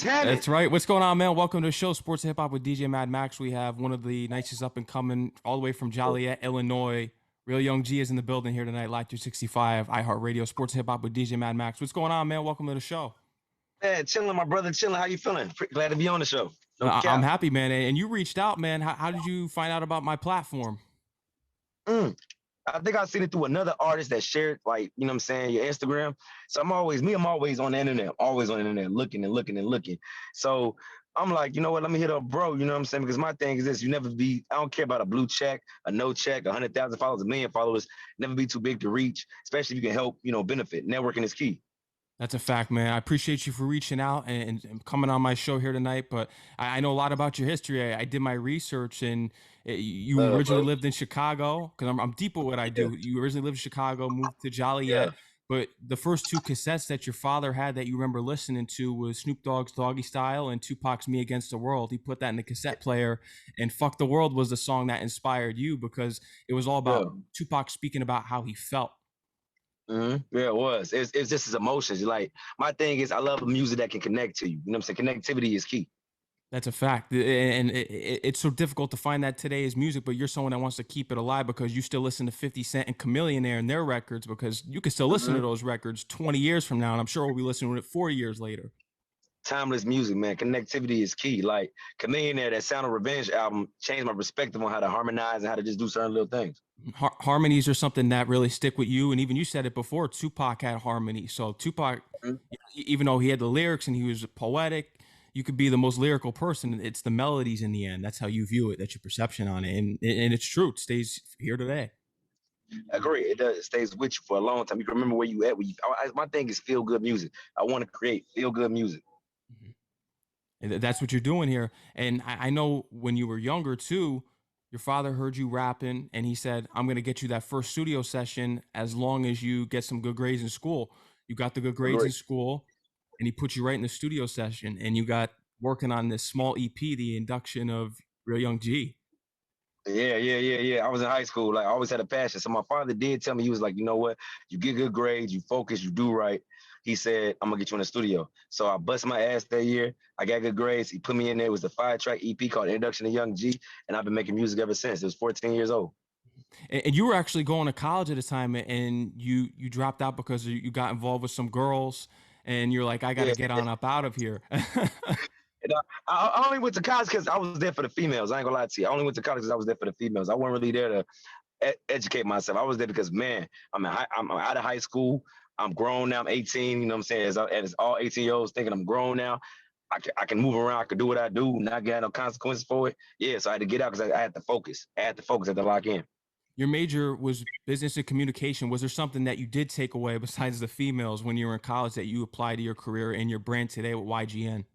happening? That's right. What's going on, man? Welcome to the show, Sports Hip Hop with DJ Mad Max. We have one of the nicest up and coming, all the way from Joliet, Illinois. RealYungG is in the building here tonight, Live 365, iHeartRadio, Sports Hip Hop with DJ Mad Max. What's going on, man? Welcome to the show. Man, chilling, my brother, chilling. How you feeling? Glad to be on the show. No I'm cap. happy, man. And you reached out, man. How did you find out about my platform? I think I seen it through another artist that shared, like, you know what I'm saying, your Instagram. So I'm always on the internet, always on the internet, looking and looking and looking. So I'm like, you know what, let me hit up bro, you know what I'm saying? Because my thing is this, I don't care about a blue check, a no check, 100,000 followers, a million followers, never be too big to reach, especially if you can help, benefit. Networking is key. That's a fact, man. I appreciate you for reaching out and coming on my show here tonight. But I know a lot about your history. I did my research, and you originally lived in Chicago, because I'm deep with what I do. You originally lived in Chicago, moved to Joliet. But the first two cassettes that your father had that you remember listening to was Snoop Dogg's Doggy Style and Tupac's Me Against the World. He put that in the cassette player, and Fuck the World was the song that inspired you, because it was all about Tupac speaking about how he felt. Yeah, it was. It's just his emotions. Like, my thing is, I love music that can connect to you. You know what I'm saying? Connectivity is key. That's a fact. And it's so difficult to find that today's music, but you're someone that wants to keep it alive because you still listen to 50 Cent and Chameleon and their records, because you can still listen to those records 20 years from now, and I'm sure we'll be listening to it 40 years later. Timeless music, man. Connectivity is key. Like, Chameleon, that Sound of Revenge album changed my perspective on how to harmonize and how to just do certain little things. Harmonies are something that really stick with you, and even you said it before, Tupac had harmony. So Tupac, even though he had the lyrics and he was poetic, you could be the most lyrical person. It's the melodies in the end. That's how you view it. That's your perception on it. And it's true. It stays here today. I agree. It does. It stays with you for a long time. You can remember where you at. My thing is feel good music. I want to create feel good music. And that's what you're doing here. And I know when you were younger too, your father heard you rapping and he said, I'm going to get you that first studio session as long as you get some good grades in school. You got the good grades in school, and he put you right in the studio session, and you got working on this small EP, the induction of RealYungG. Yeah. I was in high school. Like, I always had a passion. So my father did tell me, he was like, you know what? You get good grades, you focus, you do right. He said, I'm gonna get you in the studio. So I bust my ass that year. I got good grades. He put me in there. It was a 5-track EP called Introduction to Young G. And I've been making music ever since. It was 14 years old. And you were actually going to college at the time, and you dropped out because you got involved with some girls, and you're like, I got to get on up out of here. I only went to college because I was there for the females. I ain't gonna lie to you. I only went to college because I was there for the females. I wasn't really there to educate myself. I was there because, man, I'm out of high school. I'm grown now. I'm 18. You know what I'm saying? As all 18-year-olds thinking I'm grown now. I can move around. I can do what I do. Not get no consequences for it. Yeah, so I had to get out because I had to focus. I had to lock in. Your major was business and communication. Was there something that you did take away besides the females when you were in college that you applied to your career and your brand today with YGN?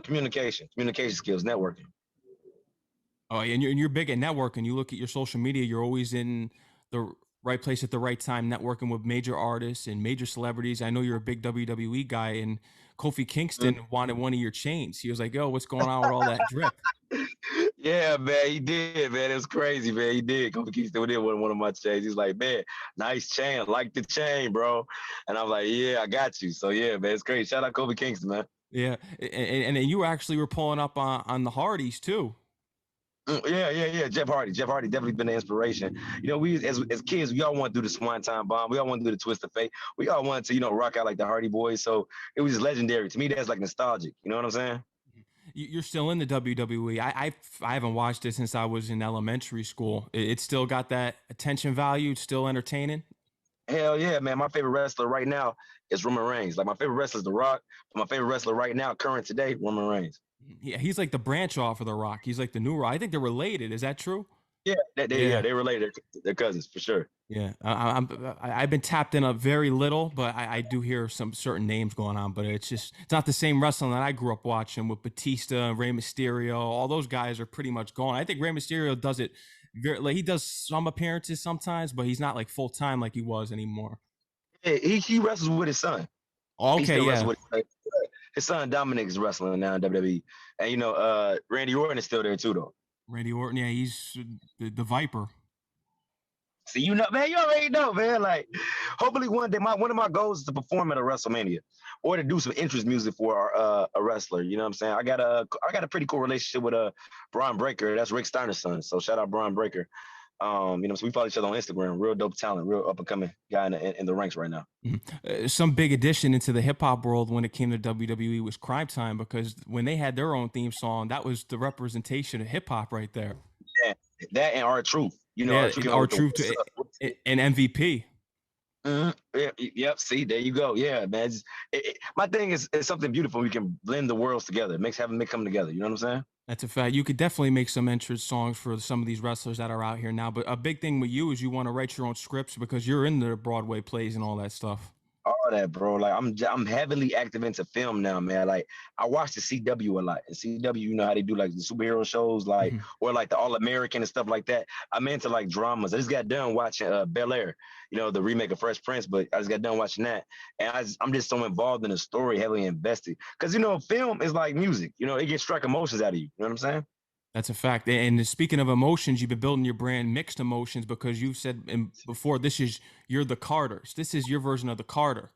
Communication skills, networking. Oh, and you're big at networking. You look at your social media, you're always in the right place at the right time, networking with major artists and major celebrities. I know you're a big WWE guy, and Kofi Kingston wanted one of your chains. He was like, yo, what's going on with all that drip? Yeah, man, he did, man. It was crazy, man. He did. Kofi Kingston did one of my chains. He's like, man, nice chain. I like the chain, bro. And I'm like, yeah, I got you. So, yeah, man, it's crazy. Shout out Kofi Kingston, man. Yeah, and you actually were pulling up on the Hardys, too. Yeah. Jeff Hardy definitely been an inspiration. You know, we as kids, we all want to do the Swanton Bomb. We all want to do the Twist of Fate. We all wanted to, rock out like the Hardy Boys. So it was just legendary. To me, that's like nostalgic. You know what I'm saying? You're still in the WWE. I haven't watched it since I was in elementary school. It's still got that attention value. It's still entertaining. Hell yeah, man. My favorite wrestler right now is Roman Reigns. Like, my favorite wrestler is The Rock. But my favorite wrestler right now, current today, Roman Reigns. Yeah, he's like the branch off of The Rock. He's like the new Rock. I think they're related. Is that true? Yeah, they're related. They're cousins for sure. Yeah, I've been tapped in a very little, but I do hear some certain names going on. But it's not the same wrestling that I grew up watching with Batista and Rey Mysterio. All those guys are pretty much gone. I think Rey Mysterio does it very, like, he does some appearances sometimes, but he's not like full time like he was anymore. Yeah, he wrestles with his son. Okay, yeah. His son Dominic is wrestling now in WWE, and Randy Orton is still there too, though. Randy Orton, yeah, he's the Viper. See, man, you already know, man. Like, hopefully one day one of my goals is to perform at a WrestleMania or to do some interest music for a wrestler. You know what I'm saying? I got a pretty cool relationship with Braun Breaker. That's Rick Steiner's son. So shout out Braun Breaker. So we follow each other on Instagram. Real dope talent, real up and coming guy in the ranks right now. Some big addition into the hip hop world when it came to WWE was Crime Time, because when they had their own theme song, that was the representation of hip hop right there. Yeah, that and R-Truth. You know, Yeah, R-Truth R-Truth and MVP. Mm-hmm. Yep. See, there you go. Yeah, man. My thing is something beautiful. We can blend the worlds together. It makes having them come together. You know what I'm saying? That's a fact. You could definitely make some entrance songs for some of these wrestlers that are out here now. But a big thing with you is you want to write your own scripts because you're in the Broadway plays and all that stuff. All that, bro. Like I'm heavily active into film now, man. Like I watch the CW a lot. And CW, you know how they do like the superhero shows, like or like the All American and stuff like that. I'm into like dramas. I just got done watching Bel Air, you know, the remake of Fresh Prince, but I just got done watching that. And I'm just so involved in the story, heavily invested. Because you know, film is like music. You know, it can strike emotions out of you. You know what I'm saying? That's a fact. And speaking of emotions, you've been building your brand Mixed Emotions because you've said before, you're the Carters. This is your version of the Carter.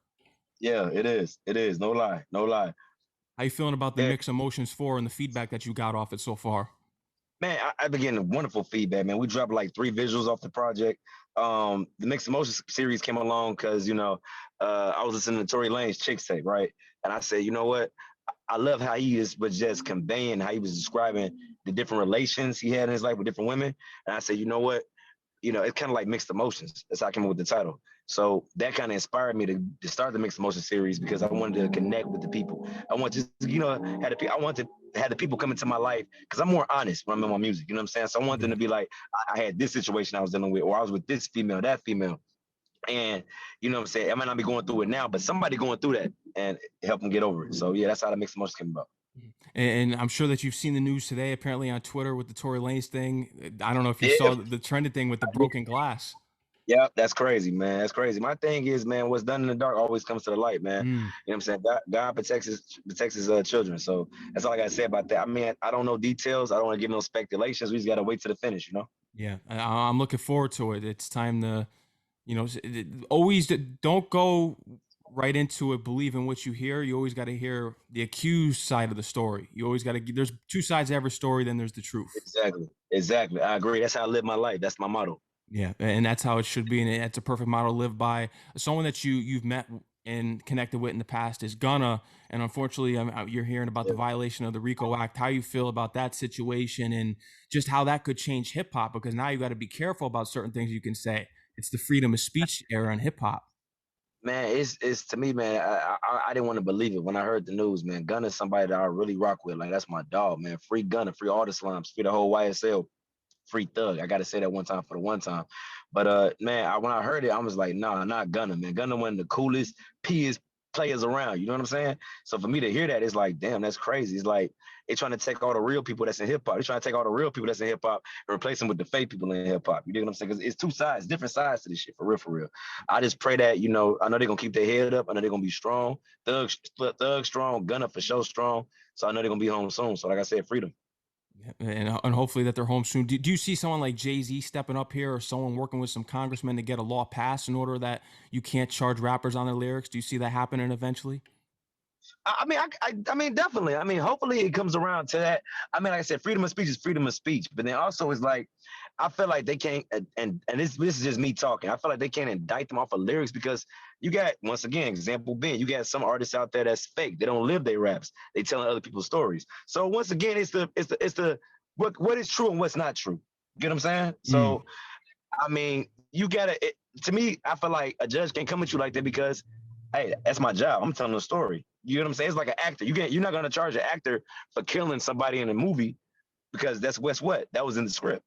Yeah, it is. It is. No lie. No lie. How you feeling about the Mixed Emotions 4 and the feedback that you got off it so far? Man, I've been getting wonderful feedback, man. We dropped like 3 visuals off the project. The Mixed Emotions series came along because, you know, I was listening to Tory Lanez Chicks tape, right? And I said, you know what? I love how he was just conveying how he was describing the different relations he had in his life with different women. And I said, you know what? You know, it's kind of like Mixed Emotions. That's how I came up with the title. So that kind of inspired me to start the Mixed Emotions series because I wanted to connect with the people. I want to, you know, I wanted to have the people come into my life because I'm more honest when I'm in my music. You know what I'm saying? So I want them to be like, I had this situation I was dealing with, or I was with this female, that female. And you know what I'm saying? I might not be going through it now, but somebody going through that and help them get over it. So yeah, that's how the Mixed Emotions came about. And I'm sure that you've seen the news today, apparently on Twitter with the Tory Lanez thing. I don't know if you saw the trending thing with the broken glass. Yeah, that's crazy, man. That's crazy. My thing is, man, what's done in the dark always comes to the light, man. You know what I'm saying? God protects his children. So that's all I gotta say about that. I mean, I don't know details. I don't want to give no speculations. We just gotta wait to the finish, you know? Yeah, I'm looking forward to it. It's time to, you know, always don't go right into it believing what you hear. You always got to hear the accused side of the story. You always got to, there's 2 sides to every story, then there's the truth. Exactly. I agree. That's how I live my life. That's my motto. Yeah, and that's how it should be, and it's a perfect model to live by. Someone that you've met and connected with in the past is Gunna, and unfortunately, you're hearing about the violation of the RICO Act. How you feel about that situation, and just how that could change hip hop? Because now you got to be careful about certain things you can say. It's the freedom of speech era in hip hop. Man, it's to me, man. I didn't want to believe it when I heard the news, man. Gunna's somebody that I really rock with. Like that's my dog, man. Free Gunna, free all the slums, free the whole YSL. Free Thug. I gotta say that one time for the one time. But man, when I heard it, I was like, nah, not Gunna, man. Gunna one of the coolest, peest players around. You know what I'm saying? So for me to hear that, it's like, damn, that's crazy. It's like they're trying to take all the real people that's in hip hop. They're trying to take all the real people that's in hip hop and replace them with the fake people in hip hop. You know what I'm saying? Because it's 2 sides, different sides to this shit, for real, for real. I just pray that, you know, I know they're gonna keep their head up. I know they're gonna be strong. Thug strong, Gunna for sure strong. So I know they're gonna be home soon. So like I said, freedom. And hopefully that they're home soon. Do you see someone like Jay-Z stepping up here, or someone working with some congressmen to get a law passed in order that you can't charge rappers on their lyrics? Do you see that happening eventually? I mean, definitely. I mean, hopefully it comes around to that. I mean, like I said, freedom of speech is freedom of speech, but then also it's like, I feel like they can't, and this is just me talking. I feel like they can't indict them off of lyrics because you got, once again, example being, you got some artists out there that's fake. They don't live their raps. They telling other people's stories. So once again, it's the what is true and what's not true. You get what I'm saying? So I mean, you gotta. To me, I feel like a judge can't come at you like that because, hey, that's my job. I'm telling a story. You know what I'm saying? It's like an actor. You're not gonna charge an actor for killing somebody in a movie because that's what that was in the script.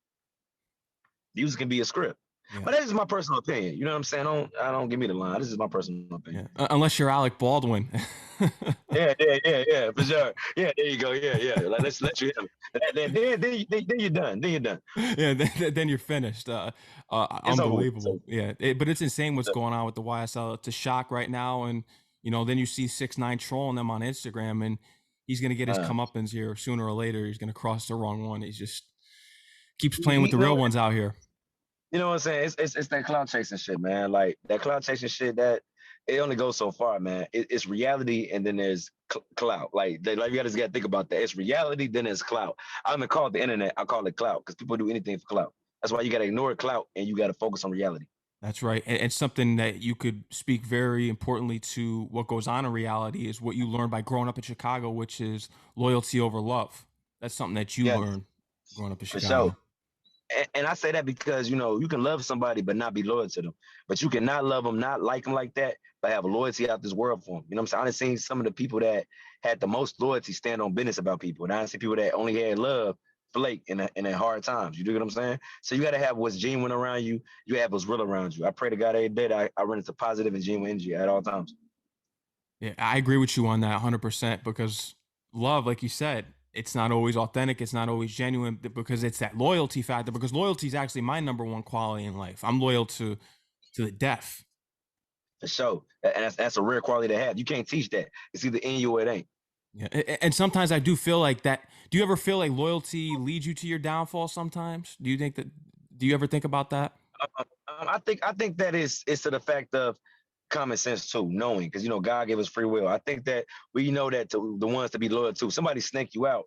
Music can be a script. Yeah. But that's just my personal opinion. You know what I'm saying? I don't give me the line. This is my personal opinion. Yeah. Unless you're Alec Baldwin. yeah, for sure. Yeah, there you go. Yeah. Like, let's let you hit him. Then you're done. Then you're done. Yeah, then you're finished. Unbelievable. Yeah, but it's insane what's going on with the YSL. It's a shock right now, and you know, then you see 6ix9ine trolling them on Instagram, and he's gonna get his comeuppance here sooner or later. He's gonna cross the wrong one. He's just keeps playing with the real ones out here. You know what I'm saying? It's that cloud chasing shit, man. Like that cloud chasing shit that it only goes so far, man. It's reality and then there's cloud. Like you just got to think about that. It's reality, then there's cloud. I don't even call it the internet. I call it cloud because people do anything for cloud. That's why you got to ignore cloud and you got to focus on reality. That's right. And something that you could speak very importantly to what goes on in reality is what you learned by growing up in Chicago, which is loyalty over love. That's something that you Yeah, learned growing up in for sure. Chicago. And I say that because you can love somebody but not be loyal to them. But you cannot love them, not like them like that, but have loyalty out this world for them. You know what I'm saying? I've seen some of the people that had the most loyalty stand on business about people, and I see people that only had love flake in hard times. You do what I'm saying? So you got to have what's genuine around you. You have what's real around you. I pray to God every day that I run into positive and genuine energy at all times. Yeah, I agree with you on that 100% because love, like you said, it's not always authentic, it's not always genuine because it's that loyalty factor because loyalty is actually my number one quality in life. I'm loyal to the death. For sure, and that's a rare quality to have. You can't teach that. It's either in you or it ain't. Yeah, and sometimes I do feel like that. Do you ever feel like loyalty leads you to your downfall sometimes? Do you think that do you ever think about that? I think that is to the fact of common sense too, knowing because God gave us free will. I think that we know that to the ones to be loyal to. Somebody snake you out,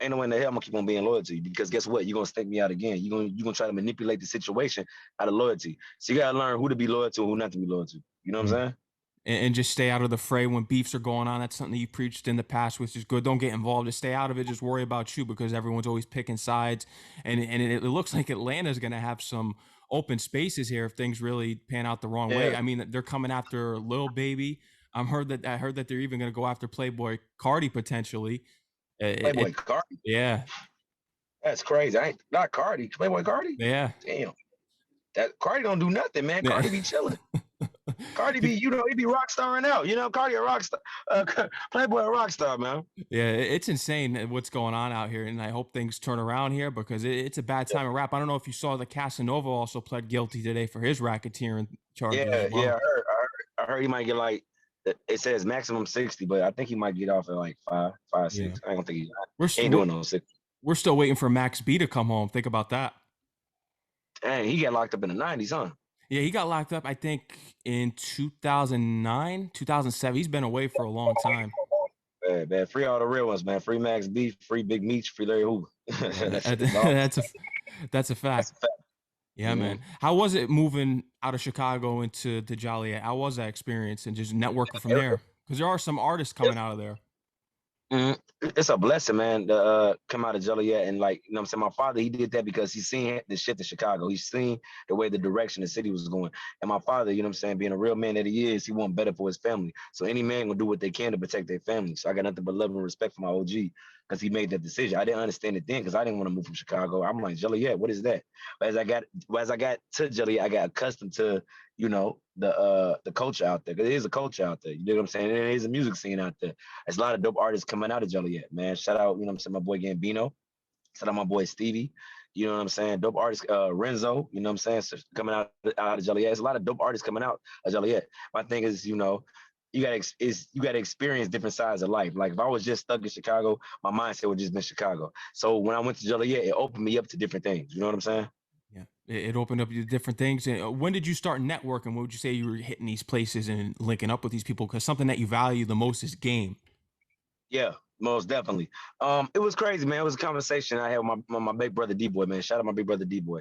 ain't no way in the hell I'm gonna keep on being loyal to you because guess what? You're gonna snake me out again. You're gonna try to manipulate the situation out of loyalty. So you gotta learn who to be loyal to and who not to be loyal to. You know what I'm saying? And just stay out of the fray when beefs are going on. That's something that you preached in the past, which is good. Don't get involved. Just stay out of it. Just worry about you because everyone's always picking sides. And it looks like Atlanta's going to have some open spaces here if things really pan out the wrong way. Yeah. I mean, they're coming after Lil Baby. I heard that they're even going to go after Playboy Cardi potentially. Playboy Cardi. Yeah, That's crazy. I ain't not Cardi. Playboy Cardi. yeah, Damn. That Cardi don't do nothing, man. yeah. Cardi be chilling. Cardi be, he be rock starring out. Cardi a rock star. Playboy a rock star, man. Yeah, it's insane what's going on out here, and I hope things turn around here because it's a bad time in rap. I don't know if you saw that Casanova also pled guilty today for his racketeering charges as Yeah. well. I heard he might get like it says maximum 60, but I think he might get off at like five, Yeah, 6. I don't think we're he ain't we're, doing no 6. we're still waiting for Max B to come home. Think about that. Dang, he got locked up in the 90s, huh? Yeah, he got locked up. I think in 2009, 2007. He's been away for a long time. Bad. Free all the real ones, man. Free Max B, free Big Meech, free Larry Hoover. Yeah, That shit is dog. that's a That's fact. a fact. Yeah, Mm-hmm. man. How was it moving out of Chicago into the Joliet? How was that experience and just networking from there? Because there are some artists coming out of there. Mhm. It's a blessing, man, to come out of Joliet and I'm saying my father, he did that because he seen the shift in Chicago. He seen the way the direction the city was going. And my father, I'm saying, being a real man that he is, he want better for his family. So any man will do what they can to protect their family. So I got nothing but love and respect for my OG because he made that decision. I didn't understand it then because I didn't want to move from Chicago. I'm like, Joliet, what is that? But as I got to Joliet, I got accustomed to, the culture out there. Because it is a culture out there. You know what I'm saying? There is a music scene out there. There's a lot of dope artists coming out of Joliet, man. Shout out, what I'm saying, my boy Gambino. Shout out my boy Stevie. You know what I'm saying? Dope artists, Renzo, you know what I'm saying? So coming out of Joliet. There's a lot of dope artists coming out of Joliet. My thing is, you gotta experience different sides of life. Like if I was just stuck in Chicago, my mindset would just been Chicago. So when I went to Joliet, it opened me up to different things. You know what I'm saying? Yeah, it opened up you to different things. And when did you start networking? What would you say you were hitting these places and linking up with these people? Because something that you value the most is game. Yeah, most definitely. It was crazy, man. It was a conversation I had with my big brother D Boy, man. Shout out my big brother D Boy.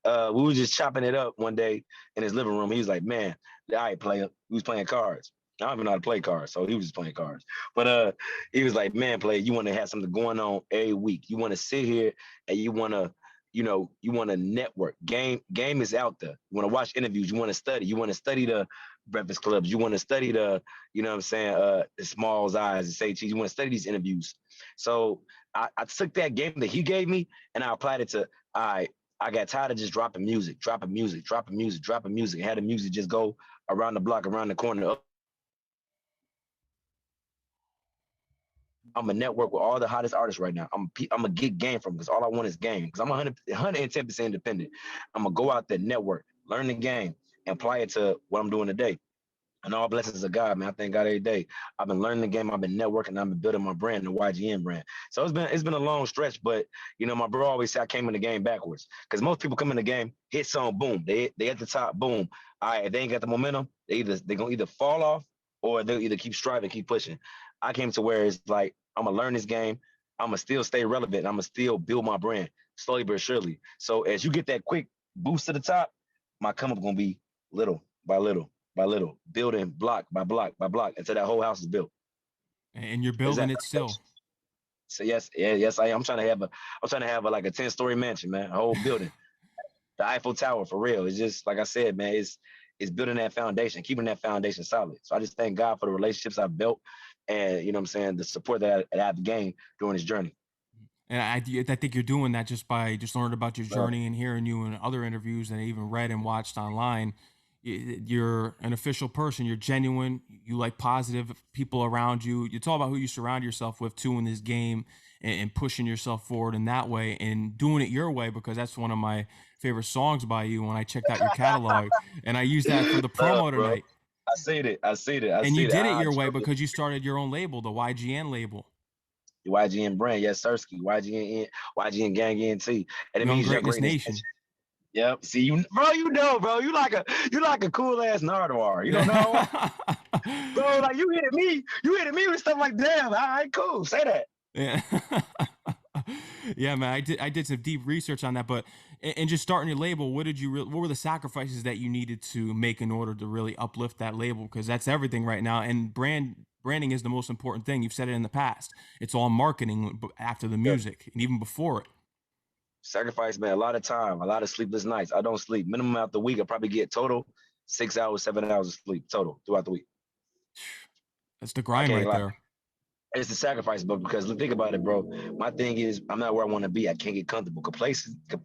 We were just chopping it up one day in his living room. He was like, "Man, all right, player." We was playing cards. I don't even know how to play cards, so he was just playing cards. But he was like, "Man, player, you want to have something going on every week. You want to sit here and you want to network. Game is out there. You want to watch interviews. You want to study. You want to study the breakfast clubs. You want to study the, you know what I'm saying, the Smalls Eyes and Say Cheese. You want to study these interviews." So I took that game that he gave me and I applied it to, I got tired of just dropping music. I had the music just go around the block, around the corner. I'm a network with all the hottest artists right now. I'm a get game from because all I want is game. Because I'm 110% independent. I'm gonna go out there, network, learn the game, and apply it to what I'm doing today. And all blessings of God, man. I thank God every day. I've been learning the game. I've been networking. I've been building my brand, the YGN brand. So it's been a long stretch, but my bro always say I came in the game backwards. Because most people come in the game, hit song, boom. They at the top, boom. All right, if they ain't got the momentum, they gonna either fall off or they'll either keep striving, keep pushing. I came to where it's like I'm gonna learn this game. I'm gonna still stay relevant. I'm gonna still build my brand slowly but surely. So as you get that quick boost to the top, my come up gonna be little by little by little, building block by block by block until that whole house is built. And you're Is building that it still. so? Yes, yeah, yes, I am. I'm trying to have like a 10-story mansion, man, a whole building, the Eiffel Tower for real. It's just like I said, man. It's building that foundation, keeping that foundation solid. So I just thank God for the relationships I've built, and what I'm saying, the support that I've gained during this journey. And I think you're doing that just by just learning about your Uh, journey and hearing you in other interviews that I even read and watched online. You're an official person. You're genuine. You like positive people around you. It's all about who you surround yourself with too in this game, and pushing yourself forward in that way and doing it your way, because that's one of my favorite songs by you when I checked out your catalog, and I used that for the promo bro, tonight. I see it. I see it. I And see you it. did it your way because you started your own label, the YGN label. YGN brand, yes, Sirski, YGN Gang Ent, and it Young means Young Greatness Greatness. Nation. Yep. See you, bro. Bro. You like a cool ass Nardwar. You don't know, bro. Like you hitting me. You hitting me with stuff like, damn. All right, cool. Say that. Yeah. Yeah, man. I did some deep research on that, but and just starting your label, what were the sacrifices that you needed to make in order to really uplift that label? Because that's everything right now, and branding is the most important thing. You've said it in the past. It's all marketing after the Yeah. music and even before it. Sacrifice, man. A lot of time, a lot of sleepless nights. I don't sleep. Minimum out the week, I probably get total 6 hours, 7 hours of sleep total throughout the week. That's the I grind can't right lie. there. It's the sacrifice, but because think about it, bro. My thing is, I'm not where I want to be. I can't get comfortable.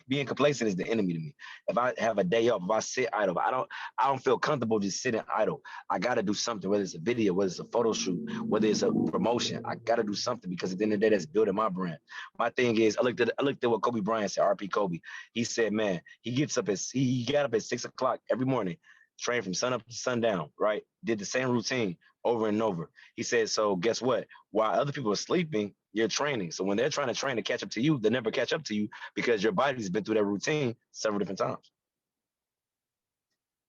Being complacent is the enemy to me. If I have a day off, if I sit idle, I don't feel comfortable just sitting idle. I got to do something, whether it's a video, whether it's a photo shoot, whether it's a promotion. I got to do something because at the end of the day, that's building my brand. My thing is, I looked at what Kobe Bryant said. R.I.P. Kobe. He said, man, he got up at 6 o'clock every morning, trained from sun up to sundown. Right, did the same routine over and over. He said, so guess what? While other people are sleeping, you're training. So when they're trying to train to catch up to you, they never catch up to you because your body's been through that routine several different times.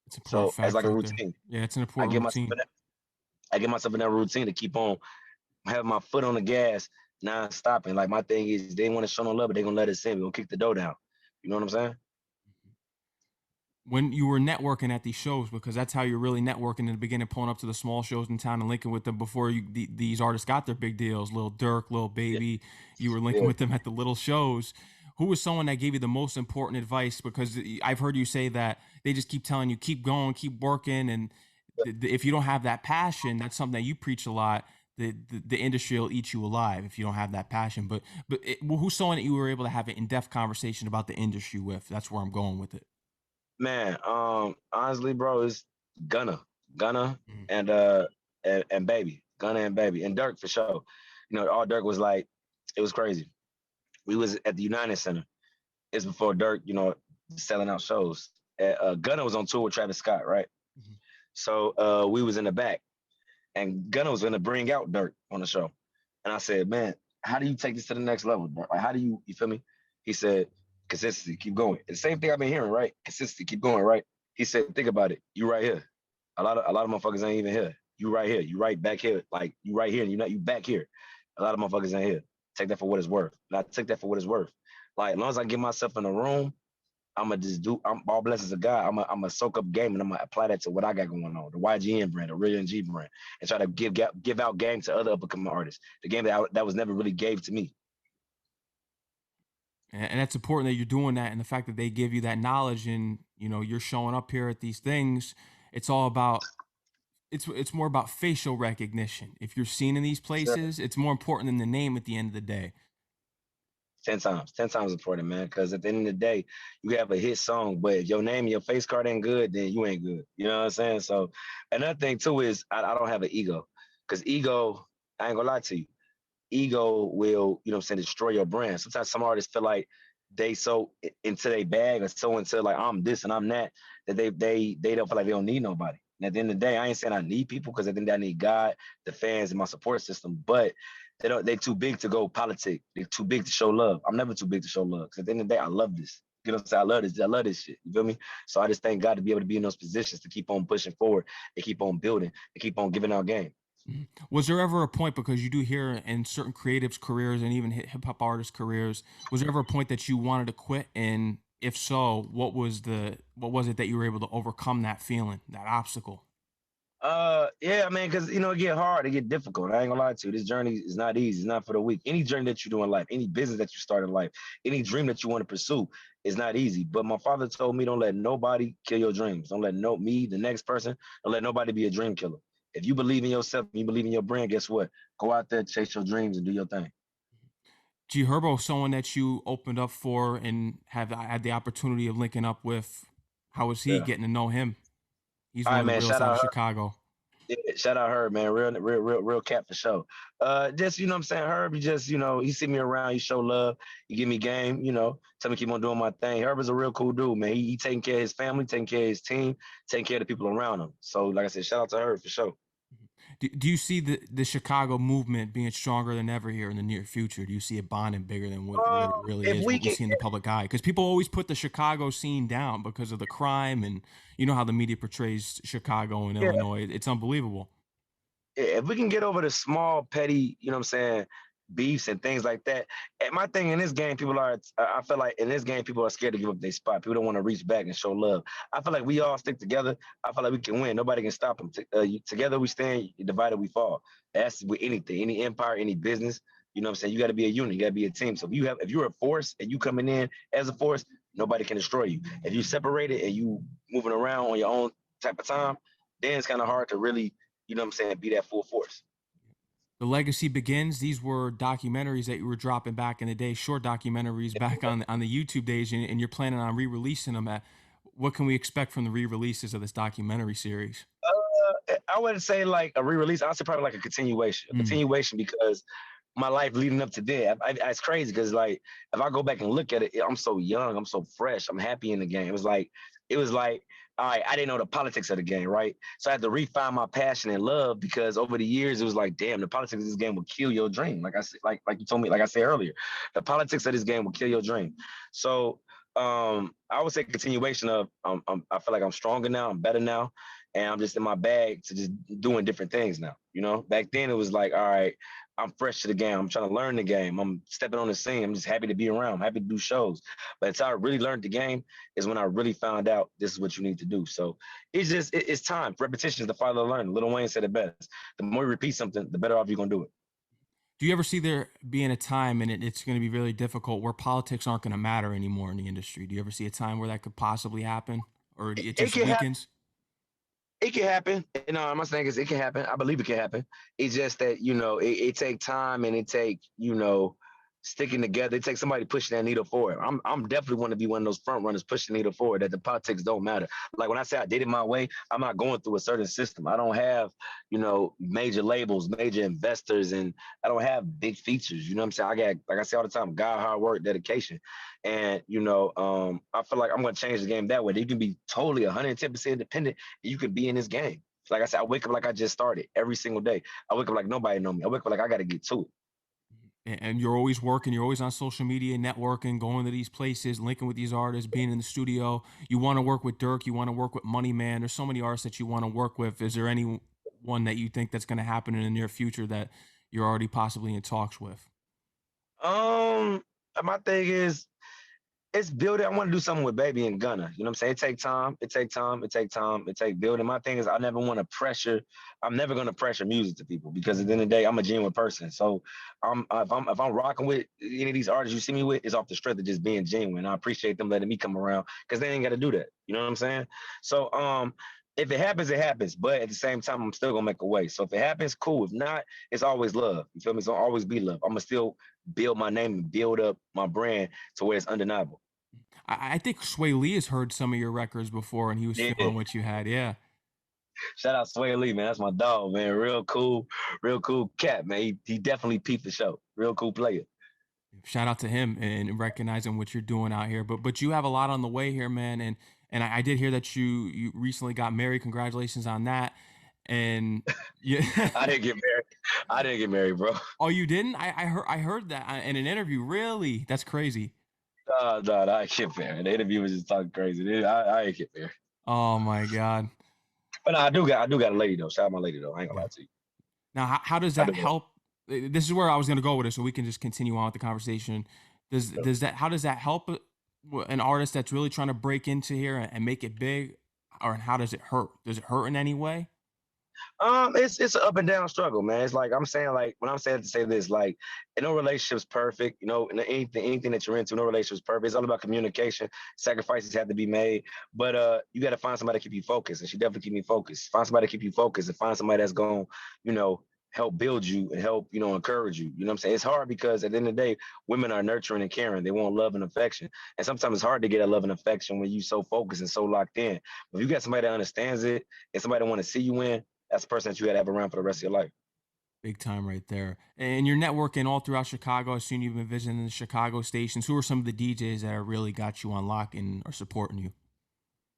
It's important So as fact like a right there. routine, Yeah, it's an I important get myself routine. in that, I get myself in that routine to keep on having my foot on the gas, non-stopping. Like my thing is they want to show no love, but they're gonna let us in. We're gonna kick the door down. You know what I'm saying? When you were networking at these shows, because that's how you're really networking in the beginning, pulling up to the small shows in town and linking with them before these artists got their big deals. Lil Durk, Lil Yeah, Baby, you were linking yeah. with them at the little shows. Who was someone that gave you the most important advice? Because I've heard you say that they just keep telling you keep going, keep working, and if you don't have that passion, that's something that you preach a lot. The industry will eat you alive if you don't have that passion. Well, who's someone that you were able to have an in-depth conversation about the industry with? That's where I'm going with it. Man, honestly, bro, it's Gunna, Gunna, Mhm. and and Baby, Gunna and Baby, and Dirk for sure. All Dirk was like, it was crazy. We was at the United Center. It's before Dirk, selling out shows. Gunna was on tour with Travis Scott, right? Mhm. So we was in the back, and Gunna was gonna bring out Dirk on the show, and I said, man, how do you take this to the next level, bro? Like, how do you feel me? He said, consistency, keep going. The same thing I've been hearing, right? Consistency, keep going, right? He said, think about it. You right here. A lot of motherfuckers ain't even here. You right here. You right back here. Like you right here, and you back here. A lot of motherfuckers ain't here. Take that for what it's worth. And I take that for what it's worth. Like as long as I get myself in a room, I'ma just do. I'm all blessings of God. I'm a soak up game and I'm gonna apply that to what I got going on. The YGN brand, the RealYungG brand, and try to give out game to other up and coming artists. The game that was never really gave to me. And that's important that you're doing that, and the fact that they give you that knowledge, and you're showing up here at these things. It's all about it's more about facial recognition. If you're seen in these Sure. places, it's more important than the name at the end of the day. 10 times important, man. Because at the end of the day, you have a hit song, but if your name and your face card ain't good, then you ain't good. You know what I'm saying? So another thing too is I don't have an ego, because ego, I ain't gonna lie to you, ego will, what I'm saying, destroy your brand. Sometimes some artists feel like they so into their bag or so into like I'm this and I'm that they don't feel like they don't need nobody. And at the end of the day, I ain't saying I need people, because at the end of the day, I need God, the fans, and my support system. But they too big to go politic. They're too big to show love. I'm never too big to show love, because at the end of the day, I love this. You know what I'm saying? I love this. I love this shit. You feel me? So I just thank God to be able to be in those positions to keep on pushing forward and keep on building and keep on giving out game. Was there ever a point, because you do hear in certain creatives' careers and even hip hop artists' careers, was there ever a point that you wanted to quit? And if so, what was it that you were able to overcome that feeling, that obstacle? Yeah, man, because it get hard, it get difficult. I ain't gonna lie to you. This journey is not easy. It's not for the weak. Any journey that you do in life, any business that you start in life, any dream that you want to pursue is not easy. But my father told me, don't let nobody kill your dreams. Don't let me, the next person, don't let nobody be a dream killer. If you believe in yourself, you believe in your brand, guess what? Go out there, chase your dreams, and do your thing. G Herbo, someone that you opened up for and have had the opportunity of linking up with. How was he Yeah. getting to know him? He's All one right, of the man. realest Shout out of out her. Chicago. Yeah, shout out her, man. Real cat for sure. Just what I'm saying, Herb. He just he see me around. He show love. He give me game. Tell me keep on doing my thing. Herb is a real cool dude, man. He taking care of his family, taking care of his team, taking care of the people around him. So, like I said, shout out to Herb for sure. Do you see the Chicago movement being stronger than ever here in the near future? Do you see it bonding bigger than what it really If is, we what we can, see in the public eye? Because people always put the Chicago scene down because of the crime, and you know how the media portrays Chicago and yeah, Illinois. It's unbelievable. if we can get over the small, petty, I'm saying, beefs and things like that. And my thing in this game, I feel like in this game, people are scared to give up their spot. People don't want to reach back and show love. I feel like we all stick together. I feel like we can win. Nobody can stop them. Together we stand, divided we fall. That's with anything, any empire, any business. You know what I'm saying? You got to be a unit. You got to be a team. So if you're a force and you coming in as a force, nobody can destroy you. If you separated and you moving around on your own type of time, then it's kind of hard to really, be that full force. The legacy begins. These were documentaries that you were dropping back in the day, short documentaries back on the YouTube days, and you're planning on re-releasing them. What can we expect from the re-releases of this documentary series? I wouldn't say like a re-release. I'd say probably like a continuation. A Mm. continuation because my life leading up to there, it's crazy because like if I go back and look at it, I'm so young, I'm so fresh, I'm happy in the game. It was like, all right, I didn't know the politics of the game, right? So I had to refine my passion and love because over the years it was like, damn, the politics of this game will kill your dream. Like I said, like you told me, like I said earlier, the politics of this game will kill your dream. So I would say continuation of I feel like I'm stronger now, I'm better now, and I'm just in my bag to just doing different things now. Back then it was like, all right, I'm fresh to the game. I'm trying to learn the game. I'm stepping on the scene. I'm just happy to be around. I'm happy to do shows. But until I really learned the game is when I really found out this is what you need to do. So it's time. Repetition is the father of learning. Lil Wayne said it best. The more you repeat something, the better off you're gonna do it. Do you ever see there being a time, and it's going to be really difficult, where politics aren't going to matter anymore in the industry? Do you ever see a time where that could possibly happen, or It, it it just can happen. weakens? It can happen. I'm not saying it can happen. I believe it can happen. It's just that it take time and it take sticking together. It takes somebody pushing that needle forward. I'm definitely want to be one of those front runners pushing the needle forward. That the politics don't matter. Like when I say I did it my way, I'm not going through a certain system. I don't have major labels, major investors, and I don't have big features. You know what I'm saying? I got, like I say all the time, God, hard work, dedication, and I feel like I'm going to change the game that way. You can be totally 110% independent. And you can be in this game. Like I said, I wake up like I just started every single day. I wake up like nobody know me. I wake up like I got to get to it. And you're always working, you're always on social media, networking, going to these places, linking with these artists, being in the studio. You want to work with Durk, you want to work with Money Man. There's so many artists that you want to work with. Is there any one that you think that's going to happen in the near future that you're already possibly in talks with? Um, my thing is it's building. I want to do something with Baby and Gunna. You know what I'm saying? It take time. It take time. It take time. It take building. My thing is I never want to pressure. I'm never gonna pressure music to people because at the end of the day, I'm a genuine person. So if I'm rocking with any of these artists you see me with, it's off the strength of just being genuine. I appreciate them letting me come around because they ain't got to do that. You know what I'm saying? So if it happens, it happens. But at the same time, I'm still gonna make a way. So if it happens, cool. If not, it's always love. You feel me? It's gonna always be love. I'm gonna still build my name and build up my brand to where it's undeniable. I think Sway Lee has heard some of your records before, and he was Yeah. feeling what you had. Yeah. Shout out Sway Lee, man. That's my dog, man. Real cool cat, man. He definitely peeped the show. Real cool player. Shout out to him and recognizing what you're doing out here. But you have a lot on the way here, man. And And I did hear that you recently got married. Congratulations on that. And yeah, I didn't get married. I didn't get married, bro. oh, you didn't? I heard that in an interview. Really? That's crazy. No, I ain't get married. The interview was just talking crazy. I ain't get married. Oh my God. But no, I do got a lady though. Shout out my lady though. I ain't gonna Yeah. lie to you. Now, how does I that do. help? This is where I was going to go with it, so we can just continue on with the conversation. Does that how does that help an artist that's really trying to break into here and make it big, or how does it hurt? Does it hurt in any way? It's an up and down struggle, man. It's like I'm saying, like when I'm saying to say this, like no relationship's perfect, and anything that you're into, no relationship's perfect. It's all about communication. Sacrifices have to be made, but you got to find somebody to keep you focused, and she definitely keep me focused. Find somebody to keep you focused, and find somebody that's going, you know, help build you and help, encourage you. You know what I'm saying? It's hard because at the end of the day, women are nurturing and caring. They want love and affection, and sometimes it's hard to get a love and affection when you so focused and so locked in. But if you got somebody that understands it and somebody that want to see you win, that's a person that you got to have around for the rest of your life. Big time right there. And you're networking all throughout Chicago. I've seen you've been visiting the Chicago stations. Who are some of the DJs that have really got you on lock and are supporting you?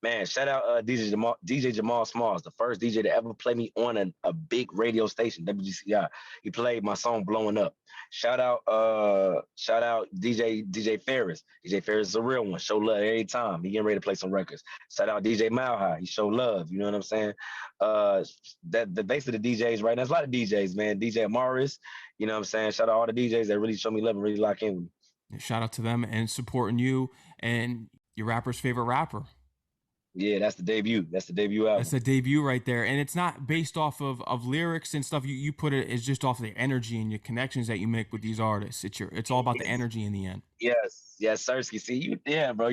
Man, shout out DJ Jamal Smalls, the first DJ to ever play me on a big radio station, WGCI. He played my song "Blowing Up." Shout out DJ Ferris. DJ Ferris is a real one. Show love every time. He getting ready to play some records. Shout out DJ Mile High. He show love. You know what I'm saying? That the base of the DJs right now. There's a lot of DJs, man. DJ Morris. You know what I'm saying? Shout out all the DJs that really show me love and really lock in with me. Shout out to them and supporting you and your rapper's favorite rapper. Yeah, that's the debut. That's the debut That's album. a debut right there, and it's not based off of lyrics and stuff. You put it it's just off the energy and your connections that you make with these artists. It's all about the energy in the end. Yes, Sersky. See you, yeah, bro.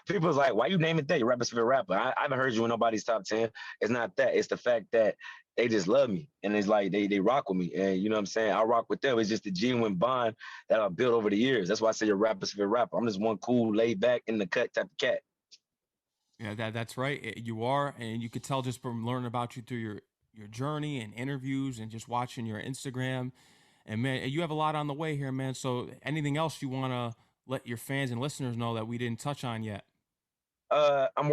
People's like, why you name it that? Your rapper's favorite rapper. I haven't heard you in nobody's top 10. It's not that. It's the fact that they just love me, and it's like they rock with me, and you know what I'm saying. I rock with them. It's just the genuine bond that I've built over the years. That's why I say your rapper's favorite rapper. I'm just one cool, laid back, in the cut type of cat. Yeah, that's right. You are, and you could tell just from learning about you through your journey and interviews and just watching your Instagram. And man, you have a lot on the way here, man. So anything else you want to let your fans and listeners know that we didn't touch on yet? I'm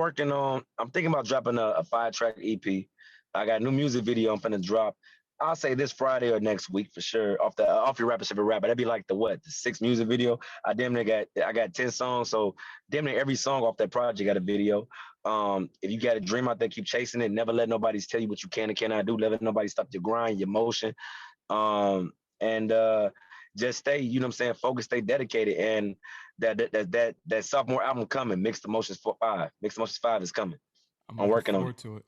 thinking about dropping a 5-track EP. I got a new music video I'm finna drop. I'll say this Friday or next week for sure. Off your rapper favorite rapper. That'd be like the sixth music video. I got 10 songs, so damn near every song off that project got a video. If you got a dream out there, keep chasing it. Never let nobody tell you what you can and cannot do. Never let nobody stop your grind, your motion. And just stay, you know what I'm saying, focused, stay dedicated. And that sophomore album coming, Mixed Emotions 5. Mixed Emotions 5 is coming. I'm I'm looking working on it. forward to it.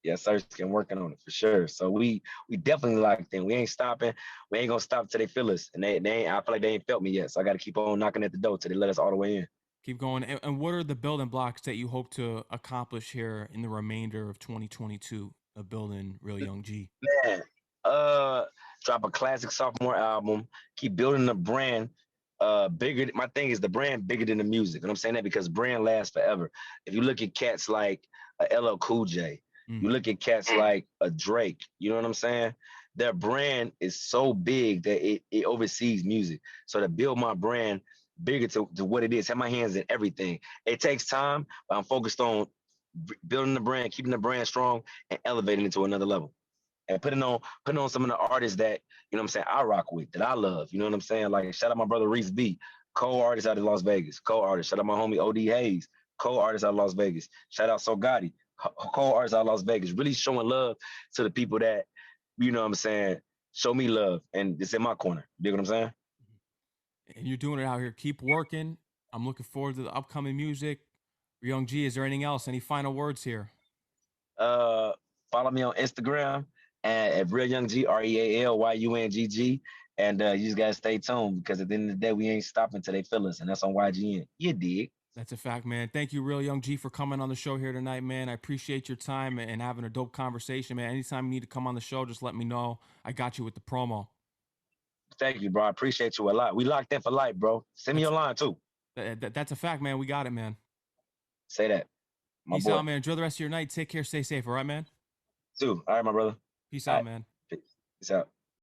Yes, sir. I'm working on it for sure. So we definitely locked in. We ain't stopping. We ain't gonna stop till they feel us. And they ain't, I feel like they ain't felt me yet. So I gotta keep on knocking at the door till they let us all the way in. Keep going. And what are the building blocks that you hope to accomplish here in the remainder of 2022 of building RealYungG? Man, uh, drop a classic sophomore album. Keep building the brand. Bigger. My thing is the brand bigger than the music, and I'm saying that because brand lasts forever. If you look at cats like a LL Cool J, Mm. you look at cats like a Drake. You know what I'm saying? Their brand is so big that it oversees music. So to build my brand bigger to what it is, have my hands in everything. It takes time, but I'm focused on building the brand, keeping the brand strong, and elevating it to another level and putting on some of the artists that, you know what I'm saying, I rock with, that I love. You know what I'm saying? Like shout out my brother Reese B, co-artist out of Las Vegas, co-artist. Shout out my homie OD Hayes, co-artist out of Las Vegas. Shout out So Gotti, co-artist out of Las Vegas. Really showing love to the people that, you know what I'm saying, show me love. And it's in my corner. You know what I'm saying? And you're doing it out here. Keep working. I'm looking forward to the upcoming music. Young G, is there anything else? Any final words here? Uh Follow me on Instagram at RealYungG, RealYungG. And you just gotta stay tuned because at the end of the day, we ain't stopping till they feel us, and that's on YGN. You dig? That's a fact, man. Thank you, RealYungG, for coming on the show here tonight, man. I appreciate your time and having a dope conversation, man. Anytime you need to come on the show, just let me know. I got you with the promo. Thank you, bro. I appreciate you a lot. We locked in for life, bro. Send me That's your line too. that's a fact, man. We got it, man. Say that, my Peace out, boy. man. Enjoy the rest of your night. Take care. Stay safe. All right, man. Too. All right, my brother. Peace All out, right. man. Peace out.